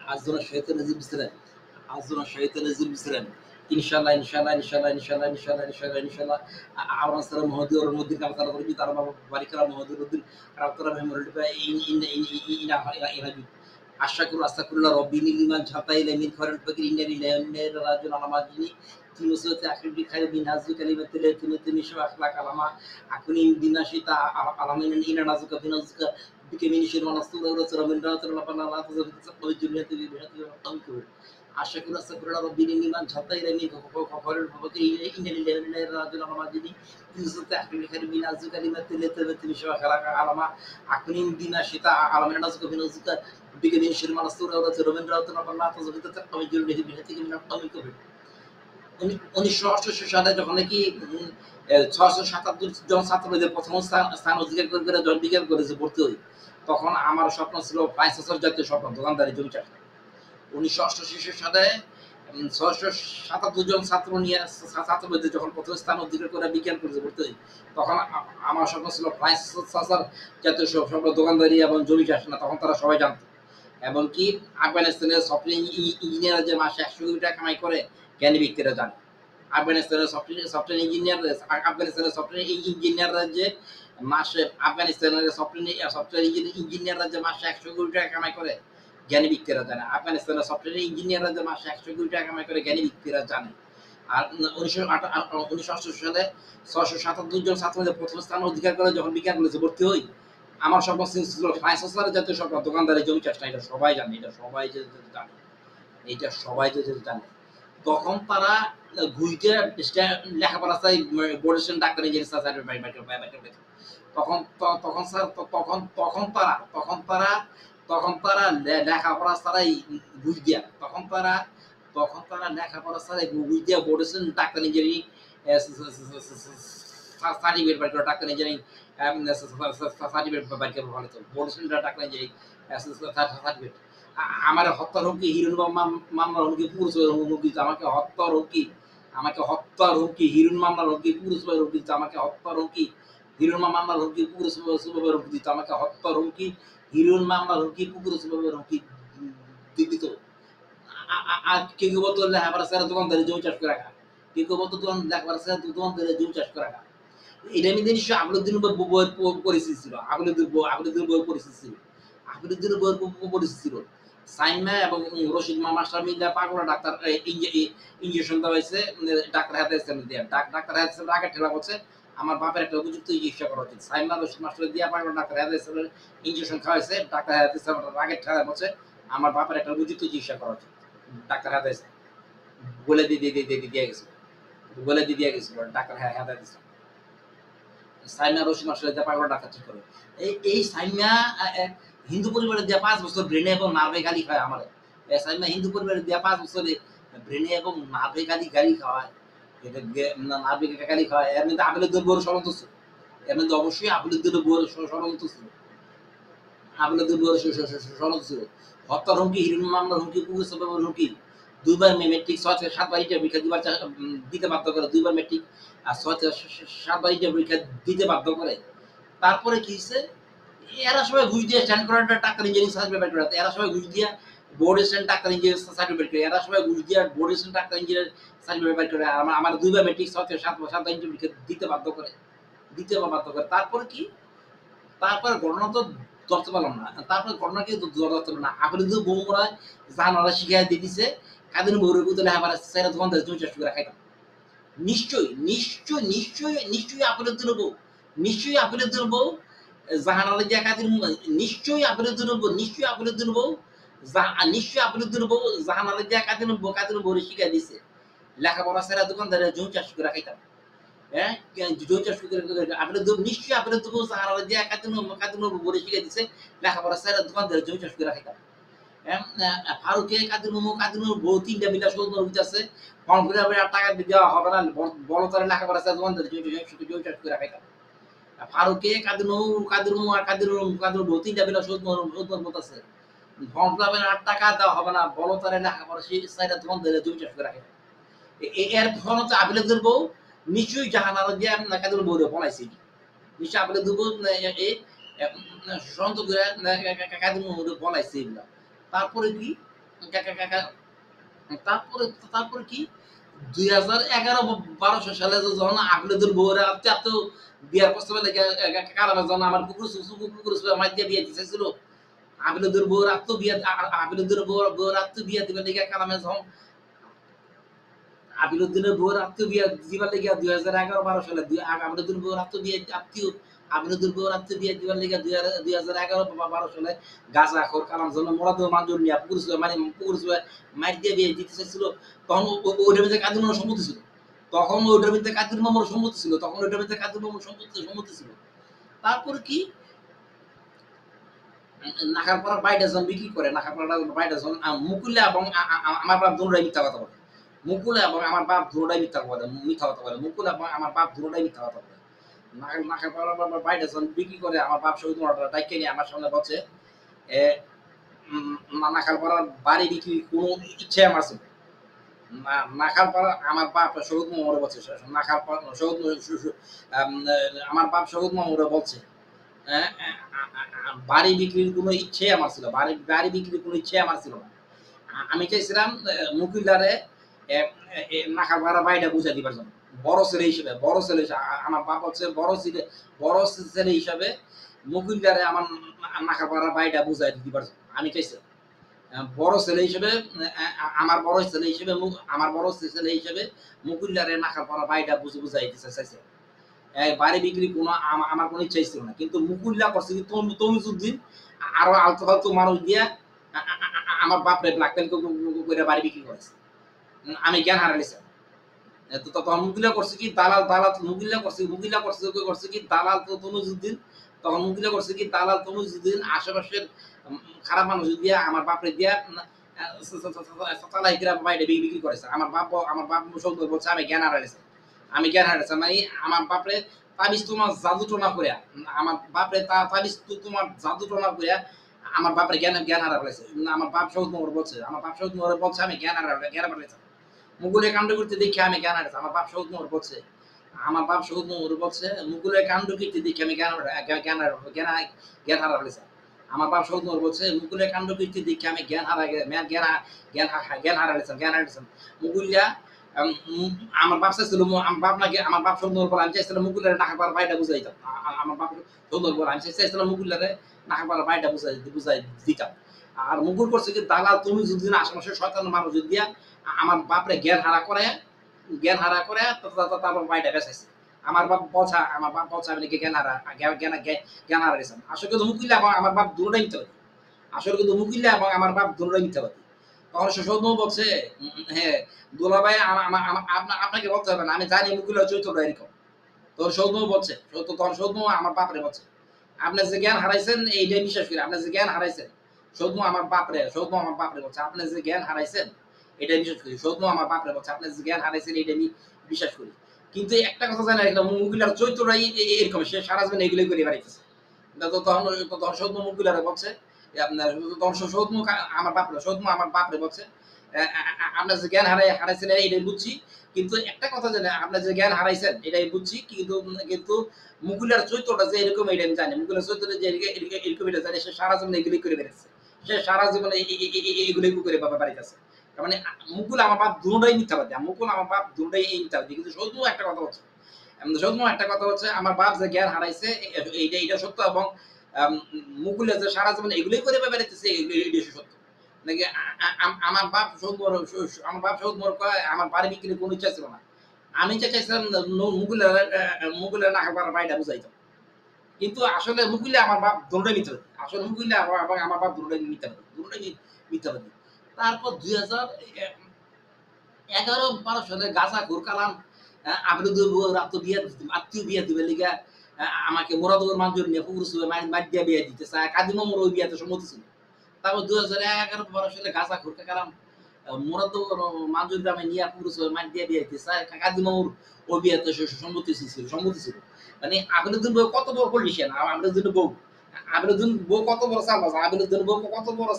Azuna Shaitan is Bisran. Azuna Shaitan is Bisran. Inshallah, inshallah, inshallah, inshallah, inshallah, inshallah, inshallah. Our Sara Mohadir or Mudin Kavara Tarama Barikara Mohadir, Raptora Memorable in a Ashakur Asakula or Bini Liman Chata, Lemin Current Pagin, Rajan Alamajini, Timuso, Akribi Karabin, Hazukali, Timisha, Lakalama, Akunim Dinashita, Alamin, and Inazuka, Pinozuka, became initial one of Suravindra, Lapana, Juliet, Ashakura Sakura, Bini Man Chata, Remi, in Rajan Alamajini, Timuso, Akribi Karabin, Azukali, Timisha, Alama, Akunim Dinashita, Alamanazuka, Pinozuka, became initial one of Suravindra, Lapana, Juliet, উনি ষষ্ঠ সালে যখন নাকি 677 জন ছাত্রদের প্রথম স্থান অধিকার করে যখন বিজ্ঞান কলেজে ভর্তি হই, তখন আমার স্বপ্ন ছিল পাঁচ জাতীয় স্বপ্ন, দোকানদারি জমি চাষ। 1988 সালে 677 জন ছাত্রদের যখন প্রথম স্থান অধিকার করে বিজ্ঞান কলেজে ভর্তি হই, তখন আমার স্বপ্ন ছিল 5 জাতীয় স্বপ্ন, দোকানদারি এবং জমি চাষ না। তখন তারা সবাই জানত। এবং কি আফগানিস্তানের সফটওয়্যার ইঞ্জিনিয়ার যে মাসে 100 কোটি টাকা কামাই করে জ্ঞানী ব্যক্তিরা জানে। আফগানিস্তানের সফটওয়্যার ইঞ্জিনিয়াররা যে মাসে ইঞ্জিনিয়াররা যে মাসে 100 কোটি টাকা কামাই করে জ্ঞানী ব্যক্তিরা জানে। আফগানিস্তানের সফটওয়্যার ইঞ্জিনিয়াররা যে মাসে 100 কোটি টাকা কামাই করে জ্ঞানী ব্যক্তিরা জানে। আর 1988 সালে 677 জন ছাত্রদের প্রথম স্থান অধিকার করে যখন বিজ্ঞান কলেজে ভর্তি হই, আমার স্বপ্ন ছিল 5 জাতীয় স্বপ্ন, দোকানদারি জমি চাষ না। এটা সবাই জানে, এটা সবাই জানে। তখন তারা ঘুইতে লেখাপড়া চাই, board student, doctor, engineer, certificate. তখন তারা লেখাপড়া ছাড়াই ঘুষ দিয়া, তখন তারা লেখাপড়া ছাড়াই ঘুষ দিয়া বোর্ড স্টুডেন্ট, ডাক্তার, ইঞ্জিনিয়ারিং সার্টিফিকেট বাই করে, ডাক্তার, ইঞ্জিনিয়ারিং সার্টিফিকেট বাই করে ভালো তো বোর্ড স্টুডেন্ট, ডাক্তার, ইঞ্জিনিয়ারিং সার্টিফিকেট। আমার হত্যার হুমকি, হিরণ মামলার হুমকি, পুরুষ হুমকি, আমাকে হত্যার হুমকি, হিরণ মামলার হুমকি, পুরুষ হুমকি, আমাকে হত্যার হুমকি, হিরণ মামলার হুমকি, পুরুষ হুমকি, আমাকে হত্যার হুমকি, হিরণ মামলার হুমকি, পুরুষ হুমকি দিত। আর কেউ বলতো লেখাপড়া ছাড়া দোকানদারি জমি চাষ করে রাখা, কেউ বলতো লেখাপড়া ছাড়া দোকানদারি জমি চাষ করে রাখা। এটা আমি জিনিস আবুলুদ্দিন বইয়ের পরিস্থিতি ছিল, আবুলুদ্দিনের বইয়ের পরিস্থিতি ছিল, আবুলুদ্দিনের বইয়ের পরিস্থিতি ছিল। সাইমা এবং রশিদ মাস্টার মিল্লা পাগলা ডাক্তার ইঞ্জেকশন দেওয়া হয়েছে, ডাক্তার হাতে ডাক্তার হাতে আগে ঠেলা করছে। আমার বাপের একটা উপযুক্ত চিকিৎসা করা উচিত। সাইমা রশিদ মাস্টার দিয়া পাগলা ডাক্তার হাতে ইঞ্জেকশন খাওয়াইছে, ডাক্তার হাতে আগে ঠেলা করছে। আমার বাপের একটা উপযুক্ত চিকিৎসা করা উচিত। ডাক্তার হাতে বলে দিয়ে গেছিল ডাক্তার হাতে দিয়েছে। সাইমা রশিদ মাস্টার দিয়া পাগলা ডাক্তার ঠিক করে। এই সাইমা হিন্দু পরিবারে দিয়া 5 বছর ব্রেনে এবং নার্ভে গালি খায়। আমার সাইমা হিন্দু পরিবারে দিয়া 5 বছরে ব্রেনে এবং নার্ভে গালি খাওয়ায়, এটা নার্ভে গালি খাওয়ায়। এর মধ্যে আবুলুদ্দিন বড় ষড়যন্ত্র ছিল, এর মধ্যে অবশ্যই আবুলুদ্দিন বড় ষড়যন্ত্র ছিল, হত্যার হুমকি, হিরণ মামলার হুমকি, পুলিশ হুমকি, 2বার মেট্রিক, 6 থেকে 7বার ইন্টার পরীক্ষা দিতে বাধ্য করে, 2বার মেট্রিক আর 6 থেকে 7বার ইন্টার পরীক্ষা দিতে বাধ্য করে। তারপরে কি হচ্ছে, এরা সবাই ঘুষ দিয়ে স্ট্যান্ড করার ডাক্তার, ইঞ্জিনিয়ারিং সার্টিফিকেট করে, এরা সবাই ঘুষ দিয়ে board stand, doctor, engineering certificate করে, এরা সবাই ঘুষ দিয়ে board stand, doctor, engineering certificate করে। আমার 2বার মেট্রিক, 6 থেকে 7বার ইন্টার পরীক্ষা দিতে বাধ্য করে। তারপরে কি, তারপরে ঘটনা তো ধরতে পারলাম না। তারপরে ঘটনা কি ধরতে পারলাম না। আবুলুদ্দিন বৌমরা জানালা শিখাই দিতেছে, কাদিন বউরের ভিতরে আবার সেরা দোকানদার জমি চাষ করে খাইতাম। নিশ্চয়ই আবুলুদ্দিন বউ, জাহানারা দিয়া কাদির, নিশ্চয়ই আবুলুদ্দিন বউ জাহানারা দিয়া কাদির বউরে শিখাই দিছে লেখাপড়া সেরা দোকানদারের জমি চাষ করে খাইতাম। লেখাপড়া সেরা দোকানদারের জমি চাষ করে খাইতাম। ফারুকে কাদির বউ 3টা মিলা সৌন্দর হইতেছে, ফর্ম করে টাকা দেওয়া হবে না, বড় তারা লেখাপড়া সেরা দোকানদারের জমি চাষ করে খাইতাম। ফারুকে কাদির বউ 3টা মিলা সৌন্দর হইতেছে, ফর্ম করে টাকা দেওয়া হবে না, বড় তারা লেখাপড়া সেরা দোকানদারের জমি চাষ করে খাইতাম। এর ফোন হচ্ছে আবুলুদ্দিন বউ নিশ্চয়ই জাহানারা দিয়ে কাদির বউরে বলাইছে, নিশ্চয়ই আবুলুদ্দিন বউ ষড়যন্ত্র করে কাদির বউরে বলাইছে এগুলা। তারপরে কি, তারপরে তারপরে কি 2011-12 সালে যখন আবলেদের বউরা এত বিয়ার প্রস্তাবে লেগে কারামে যখন আমার কুকুর মাইর দিয়ে বিয়ে দিতেছিল আবলেদের বউরা তো বিয়া আবলেদের বউরা তো বিয়া দিবে লেগে কারামে যখন আবিলুদ্দিনের বউয়ের আত্মীয় বিয়া দিবার লেগে 2011-12 সালে আবিলুদ্দিন বউয়ের আবিলুদ্দিন বউয়ের আত্মীয় বিয়া দিবার লেগে 2011-12 সালে গাঁজাখোর কালাম জন্য মোরাদ মানুষ নিয়ে পুকুর মাইর দিয়ে বিয়ে দিতে চাইছিল তখন ওইটার মধ্যে কাজী মামার সম্মতি ছিল তখন ওইটার মধ্যে কাজী মামার সম্মতি ছিল তখন ওইটার মধ্যে কাজী মামার সম্মতি ছিল তারপর কি নাখারপাড়ার বাইরে যখন বিক্রি করে নাখারপাড়ার বাইরে যখন মুকুল্লা এবং আমার বাপ দুটোই মিথ্যা কথা বলে মুকুল এবং আমার বাপ দুটোই মিথ্যা কথা বলে মুকুল এবং আমার বাপ দুটোই মিথ্যা কথা বলে নাখারপাড়ার বাইরে যখন বিক্রি করে আমার বাপ শহীদ মোড়াটা ডাইকে নিয়ে আমার সামনে বলছে নাখারপাড়ার বাড়ি বিক্রির কোনো ইচ্ছে আমার ছিল নাখারপাড়া আমার বাপ শহীদ মোড়ে বলছে নাখারপাড়া শহীদ আমার বাপ শহীদ মোড়ে বলছে বাড়ি বিক্রির কোনো ইচ্ছে আমার ছিল বাড়ি বিক্রির কোনো ইচ্ছে আমার ছিল না আমি চাইছিলাম মুকুল্লারে নাখারপাড়া বাড়িটা বুঝাই দিবার জন্য বড় ছেলে হিসেবে আমার বাপ হচ্ছে বড় ছেলে হিসাবে মুকুল্লারে আমার নাখারপাড়া বাড়িটা বুঝাই দিবার জন্য আমি চাইছিলাম বড় ছেলে হিসেবে আমার বড় ছেলে হিসেবে মুকুল্লারে নাখারপাড়া বাড়িটা বুঝাই দিতে চাইছে বাড়ি বিক্রি কোনো আমার কোনো ইচ্ছাই ছিল না কিন্তু মুকুল্লা করছে কি তমিজুদ্দিন আরো আলতু ফালতু মানুষ দিয়া আমার বাপরে ব্ল্যাকমেল করে বাড়ি বিক্রি করেছে আমি জ্ঞান হারাইছি তো তখন মুকিলা করছে কি দালাল করছে কি দালাল তো তনুজুদ্দিন তখন মুকিলা করছে কি দালাল তনুজুদ্দিন আশেপাশের খারাপ মানুষ দিয়া আমার বাপরে দিয়া চালাই বাইরে বিক্রি করেছে আমার বাপ সৌদ বলছে আমি জ্ঞান হারাইছি মানে আমার বাপরে তাবিজ তোমার জাদু টোনা করিয়া আমার বাপরে তাবিজ তোমার জাদু টোনা করিয়া আমার বাপরে জ্ঞান হারা ফেলেছে আমার বাপ সৌদ বলছে আমি জ্ঞান হারাইছি মুকুলের কাণ্ড করতে দেখে আমি জ্ঞান হারাইছি আমার বাপ সৌদ বলছে মুকুলের কাণ্ড করতে দেখে আমি জ্ঞান হারা ফেলেছি আমার বাপ সৌদ বলছে মুকুলের কাণ্ড করতে দেখে আমি জ্ঞান হারাইছি মুকুলিয়া আমার বাপ চাইছিল আমার বাপ সুন্দর বলে আমি চাইছিলাম মুকুলের নাকার বাইটা বুঝাইতাম আমার বাপ সুন্দর বলে আমি চাইছিলাম মুকুলের নাকার বাইটা বুঝাই দিতাম আর মুকুল করছে কি দালাল তুমি যদি আশেপাশে শয়তান মানুষ যদি দিয়া আমার বাপরে জ্ঞান হারা করে তারপর বাইটা বেসাইছে আমার বাপ বলছে আমি নাকি জ্ঞান হারাইছিলাম আসলে কিন্তু মুকুল্লা এবং আমার বাপ দুটোটাই মিথ্যা পাতি এবং আমার বাপ দুটোটাই মিথ্যা পাতি তখন সুশোধন বলছে হ্যাঁ দুলাভাই আপনাকে বলতে হবে না আমি জানি মুকুলের চরিত্রটা এরকম তোর সৌদ বলছে তোর সৌদ আমার বাপরে বলছে আপনি যে জ্ঞান হারাইছেন এইটাই বিশ্বাস করি আপনি যে জ্ঞান হারাইছেন সৌদ আমার বাপরে বলছে আপনি যে জ্ঞান হারাইছেন এটাই বিশ্বাস করি সৌদ আমার বাপরে বলছে আপনি যে জ্ঞান হারাইছেন এইটা আমি বিশ্বাস করি কিন্তু একটা কথা জানি না মুকুলের চরিত্রটাই এরকম সে সারা জীবন এগুলোই করে বেড়াইতেছে তখন সৌদ মুকুলারে বলছে আপনার আমার বাপরে বলছে আপনার যে জ্ঞান হারাইছেন এটাই বুঝছি কিন্তু একটা কথা জানি আপনার যে জ্ঞান হারাইছেন এটাই বুঝছি কিন্তু মুকুলের চরিত্রটা যে এরকম এটা আমি জানি মুকুলের চরিত্রটা যে এরকম এটা জানি সে সারা জীবন এগুলি করে বেড়েছে সে সারা জীবন এগুলি করে বাবা বাড়িতেছে মানে মুকুল আমার বাপ দুটোই মিথ্যাবাদী মুকুল আমার বাপ দুটোই এই মিথ্যাবাদী কিন্তু সৌদ একটা কথা হচ্ছে আমার বাপ যে জ্ঞান হারাইছে এইটা সত্য এবং মুকুলের যে সারা জীবন এগুলোই করে বেড়াইতেছে এগুলি সত্য নাকি আমার বাপ সৌদ কয় আমার বাড়ি বিক্রির কোনো ইচ্ছা ছিল না আমি চাইছিলাম মুকুলের নাকার বাড়িটা বুঝাইতাম কিন্তু আসলে মুকুলে আমার বাপ দুটোই মিথ্যাবাদী আসলে মুকুলে এবং আমার বাপ দুটোই মিথ্যাবাদী তারপর 2011-12 সালে গাছা ঘুরকালাম আত্মীয় বিয়া দিবে লিগা আমাকে মোরাদগর মানুষ নিয়ে পুকুর মাঠ দিয়ে বিয়ে দিতে চায় কাদিমা মোর ওই বিয়াতে সম্মতি ছিল তারপর 2011-12 সালে গাছা ঘুরতে গেলাম মোরাদগর মানুষ গ্রামে নিয়ে পুকুর মাঠ দিয়ে বিয়ে দিতে চায় কাদিমা মোর ওই বিয়াতে সম্মতি ছিল মানে আবেদন বউ কত বড় পলিটিশিয়ান আবেদন বউ কত বড় সালবাস আবেদন বউ কত বড়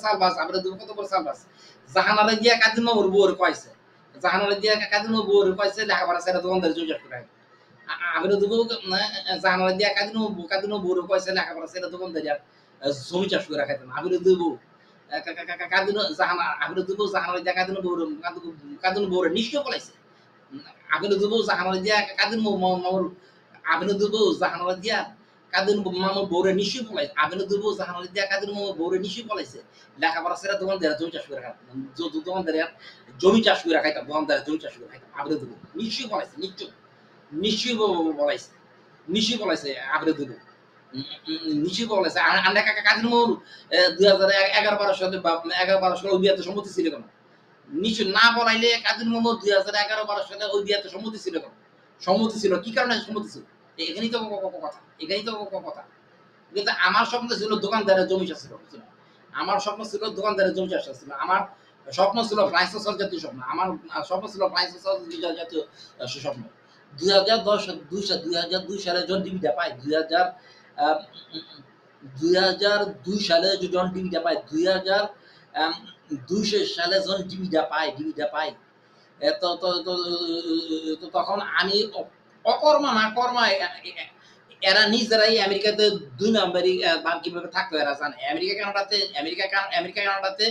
সালবাস জাহানারা দিয়া কাদিমা মোর বউর কয়েছে লেখাপড়া ছেড়ে দোকানদারি জুজার করে জাহানারা দিয়া কাদিনো বউর কয়েছে লেখাপড়া ছেড়ে দোকানদারি আর জমি চাষ করে খাইতেন কাদিনো জাহান আবির দুবো জাহানারে দিয়া কাদিনো বউরে নিশ্চয় পলাইছে আবির দুবো জাহানারে দিয়া কাদিন মামুর আবির দুবো জাহানারে দিয়া কাদিন মামুর বউরে নিশ্চয় পলাইছে আবির দুবো জাহানারে দিয়া কাদিন মামুর বউরে নিশ্চয় পলাইছে লেখাপড়া সেরা দোকানদার জমি চাষ করে খাইতাম দোকানদার জমি চাষ করে খাইতাম দোকানদার জমি চাষ করে খাইতাম আবির দুবো নিশ্চয় পলাইছে নিশ্চয় বলাইছে নিশ্চয় বলাইছে আবির দুবো নিশ্চয় বলেছে আন্ডা কাকা কাদিন মোর 2011-12 সালে বা 11-12 সালে ওই বিয়াতে সম্মতি ছিল কেন নিশ্চয় না বলাইলে কাদিন মোহাম্মদ 2011-12 সালে ওই বিয়াতে সম্মতি ছিল কেন সম্মতি ছিল কি কারণে সম্মতি ছিল এখানেই তো কথা এখানেই তো কথা কিন্তু আমার স্বপ্ন ছিল দোকানদারের জমি চাষ ছিল আমার স্বপ্ন ছিল দোকানদারের জমি চাষ ছিল আমার স্বপ্ন ছিল ফ্রান্স জাতীয় স্বপ্ন আমার স্বপ্ন ছিল ফ্রান্স জাতীয় স্বপ্ন 2002 সালে জন ডিবিটা পায় 2002 সালে জন ডিবিটা পায় 2002 সালে জন ডিবিটা পায় তখন আমি অকর্মা না কর্মা এরা নিজেরাই আমেরিকাতে 2 নম্বরই কিভাবে থাকতো এরা জানে আমেরিকা কানাডাতে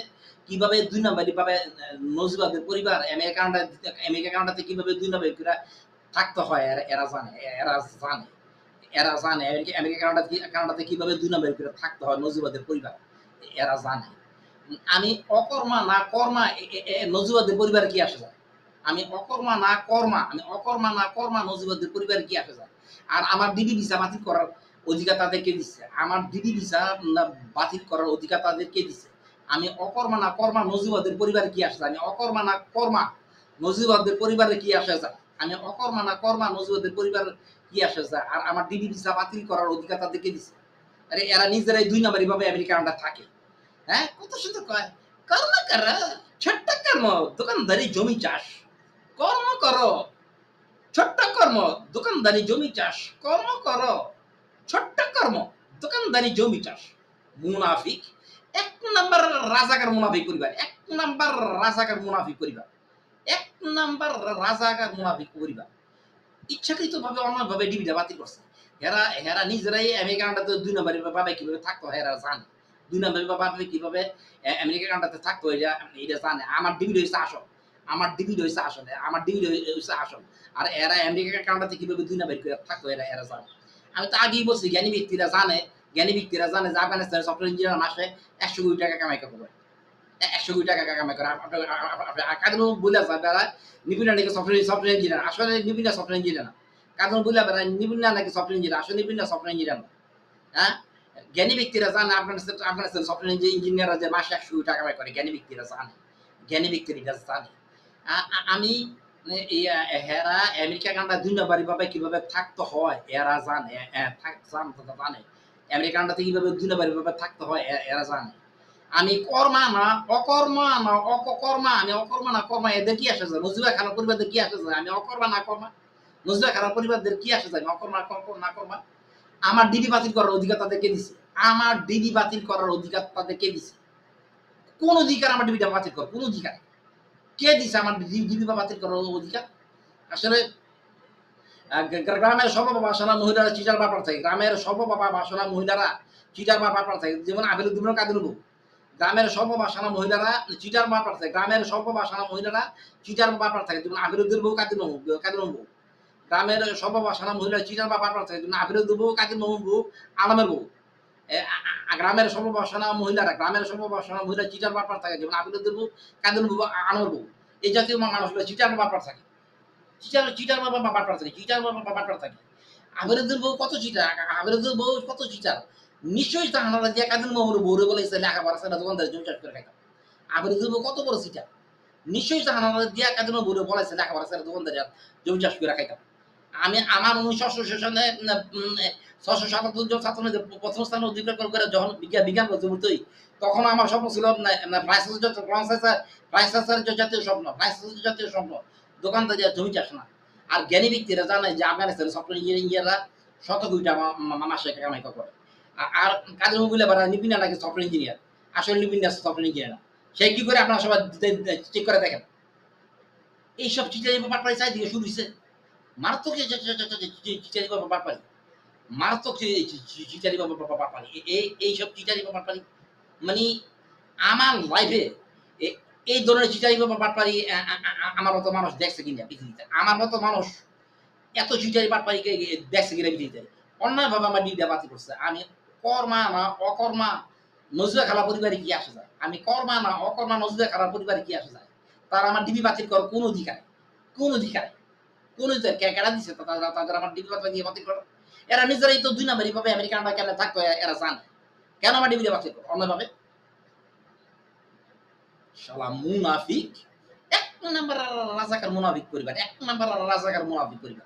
কিভাবে 2 নম্বরই ভাবে নজিবাদের পরিবার আমেরিকা কানাডাতে কিভাবে 2 নম্বরই থাকতে হয় এরা জানে আমেরিকা কানাডাতে কিভাবে 2 নম্বর করে থাকতে হয় নজিবাদের পরিবার এরা জানে আমি অকর্মা না কর্মা নজিবাদের পরিবার কি আসে যায় আমি অকর্মা না কর্মা নজিবাদের পরিবার কি আসে যায় আর আমার ডিবি ভিসা বাতিল করার অধিকার তাদেরকে দিচ্ছে আমার ডিবি ভিসা বাতিল করার অধিকার তাদেরকে দিচ্ছে আমি অকর্মা না কর্মা নজিবাদের পরিবার কি আসে যায় আমি অকর্মা না কর্মা নজিবাদের পরিবারে কি আসে যায় আমি অকর্মা না কর্মা নজিবাদের পরিবার কি আসে যায় আর আমার ডিবি ভিসা বাতিল করার অধিকার তাদেরকে দিচ্ছে আরে এরা নিজেরাই 2 নম্বরই ভাবে আমেরিকা কানাডা থাকে হ্যাঁ কত সুন্দর কয় কর্ম কর ছোট্ট কর্ম দোকানদারি জমি চাষ কর্ম করো ছোট্ট কর্ম দোকানদারি জমি চাষ কর্ম করো ছোট্ট কর্ম দোকানদারি জমি চাষ মুনাফিক 1 নাম্বার রাজাকার মুনাফিক পরিবার 1 নাম্বার রাজাকার মুনাফিক পরিবার 1 নাম্বার রাজাকার মুনাফিক পরিবার ইচ্ছাকৃতভাবে অন্যভাবে ডিবিটা বাতিল করছে এরা নিজেরাই আমেরিকা কানাডাতে 2 নম্বরের ভাবে কিভাবে থাকতো এরা জানে 2 নম্বরের ভাবে কিভাবে আমেরিকা কানাডাতে থাকতো এটা জানে আমার ডিবি হইছে আসল আর এরা আমেরিকা কানাডাতে কিভাবে 2 নম্বর করে থাকতো এরা জানে আমি তো আগেই বলছি জ্ঞানী ব্যক্তিরা জানে যে আফগানিস্তানের সফটওয়্যার ইঞ্জিনিয়ার মাসে 100 কোটি টাকা কামাই করে 100 কোটি টাকা কামাই করে কাদের বলে যাবে নিপুণা নাকি সফটওয়্যার ইঞ্জিনিয়ার আসলে নিপুণা সফটওয়্যার ইঞ্জিনিয়ার না কাদের বলে নিপুণা নাকি সফটওয়্যার ইঞ্জিনিয়ার আসলে নিপুণা সফটওয়্যার ইঞ্জিনিয়ার না হ্যাঁ জ্ঞানী ব্যক্তিরা জানে আফগানিস্তান সফটওয়্যার ইঞ্জিনিয়াররা যে মাসে 100 কোটি টাকা কামাই করে জ্ঞানী ব্যক্তিরা জানে আমি হেরা আমেরিকা কানাডা 2 নম্বরই ভাবে কিভাবে থাকতে হয় এরা জানে জানে আমেরিকা কানাডাতে কিভাবে 2 নম্বরই ভাবে থাকতে হয় এরা জানে আমি কর্মা না অকর্মা এদের কি আসে যায় নজিবা খারাপ পরিবারদের কি আসে যায় আমি অকর্মা না কর্মা নজিবা খারাপ পরিবারদের কি আসে যায় অকর্মা না কর্মা আমার ডিবি বাতিল করার অধিকার তাদেরকে দিছে কোন অধিকার আমার ডিবিটা বাতিল কর কোন অধিকার কে দিছে আমার ডিবি বাতিল করার অধিকার আসলে গ্রামের সর্ববাসনা মহিলারা চিটার ব্যাপার থাকে যেমন আবেদুল কাদের বউ গ্রামের সর্ববাসনা মহিলারা চিটার ব্যাপার থাকে যেমন আবেদুল বউ কাদের বউ গ্রামের সর্ববাসনা মহিলারা চিটার ব্যাপার থাকে যেমন আবেদুল বউ কাদের বউ আলমের বউ গ্রামের সর্ববাসনা মহিলা চিটার ব্যাপার থাকে যেমন আবেদুল বউ কাদের বউ আলমের বউ এই জাতীয় মানুষগুলো চিটার ব্যাপার থাকে চিটার ব্যাপার থাকে আবেদুল বউ কত চিটার নিশ্চয়ই তাহারা দিয়া কাদিন মামুর বউরে বলেছে লেখাপড়া সেটা দোকানদারি জমি চাষ করে খাইতাম আবেদুল বউ কত বড় চিটার নিশ্চয়ই তাহারা দিয়া কাদিন বউরে বলেছে লেখাপড়া সেটা দোকানদারি জমি চাষ করে খাইতাম আমি আমার 1977 সালে 677 জন ছাত্র প্রথম স্থান অধিকার করে যখন বিজ্ঞান প্রযুক্তি তখন আমার স্বপ্ন ছিল জাতীয় স্বপ্ন দোকানদারি জমি চাষ না আর জ্ঞানী ব্যক্তিরা জানে যে আফগানিস্তানের সফটওয়্যার ইঞ্জিনিয়াররা 100 কোটি টাকা মাসে কামাই করে আর কাদের বলে নিপিনা নাকি সফটওয়্যার ইঞ্জিনিয়ার আসলে নিপিনা সফটওয়্যার ইঞ্জিনিয়ার না সে কি করে আপনারা সবাই চেক করে দেখেন এইসব চিটারি ব্যাপার চাই দিকে শুরু হয়েছে মারাত্মক চিটারি ব্যাপার পারি মারাত্মক চিটারি ব্যাপার পারি এইসব চিটারি ব্যাপার পারি মানে আমার লাইফে এই ধরনের চিটারি বা বাটপারি আমার মতো মানুষ দেখছে কিনা পৃথিবীতে? আমার মতো মানুষ এত চিটারি বাটপারিকে দেখছে কিনা পৃথিবীতে? অন্যায়ভাবে আমার ডিউটিটা বাতিল করছে। আমি কর্মা না অকর্মা নজরুল খালা পরিবারে কি আসে যায়? আমি কর্মা না অকর্মা নজরুল খালার পরিবারে কি আসে যায়? তারা আমার ডিবি বাতিল করার কোন অধিকার নেই। কোন অধিকার নেই। কোন অধিকার কেডা দিছে তাদের আমার ডিবি বাতিল করার? এরা নিজেরাই তো ২ নাম্বারি ভাবে আমেরিকানরা কেমনে থাকতো এরা জানে। কেন আমার ডিবিটা বাতিল করো? অন্যভাবে? শালা মুনাফিক। ১ নাম্বার রাজাকার মুনাফিক পরিবার। ১ নাম্বার রাজাকার মুনাফিক পরিবার।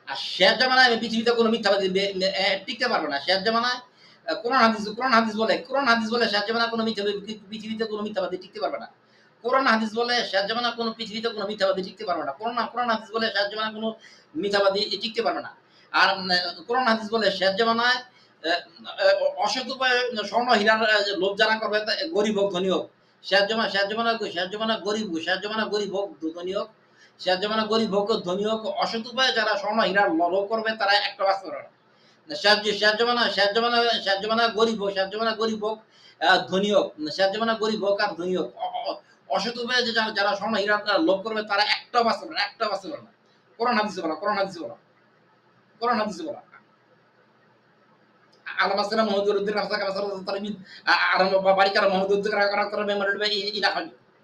আর শেষ জামানায় পৃথিবীতে কোনো মিথ্যাবাদী টিকতে পারবে না। শেষ জামানায় কোরআন হাদিস বলে শেষ জামানায় কোনো পৃথিবীতে কোনো মিথ্যাবাদী টিকতে পারবে না। কোরআন হাদিস বলে শেষ জামানায় কোনো পৃথিবীতে কোনো মিথ্যাবাদী টিকতে পারবে না। কোরআন হাদিস বলে শেষ জামানায় কোনো মিথ্যাবাদী টিকতে পারবে না। আর কোরআন হাদিস বলে শেষ জামানায় আ আ অসৎ উপায়ে স্বর্ণ হীরার লোভ যারা করবে গরিব হোক, ধনী হোক। শেষ জামানায় গরিব হোক, ধনী হোক। শেষ জামানা গরিব হোক, ধনী হোক, অসৎ উপায়ে যারা স্বর্ণ হীরার লোভ করবে তারা একটা বাঁচতে পারবে না। শেষ জামানায় গরিব হোক, ধনী হোক। শেষ জামানায় গরিব হোক আর ধনী হোক। অসৎ উপায়ে যে যারা স্বর্ণ হীরার লোভ করবে তারা একটাও বাঁচতে পারবে না, একটাও বাঁচতে পারবে না। কোরআন হাদিসে বলা, কোরআন হাদিসে বলা, কোরআন হাদিসে বলা। আলামা সালাম মহদুদ্দিন রাফসাকা মাসাল তারিমিন আর বাড়ি কারা মহদুদ্দিন করা মেমোরি ইলা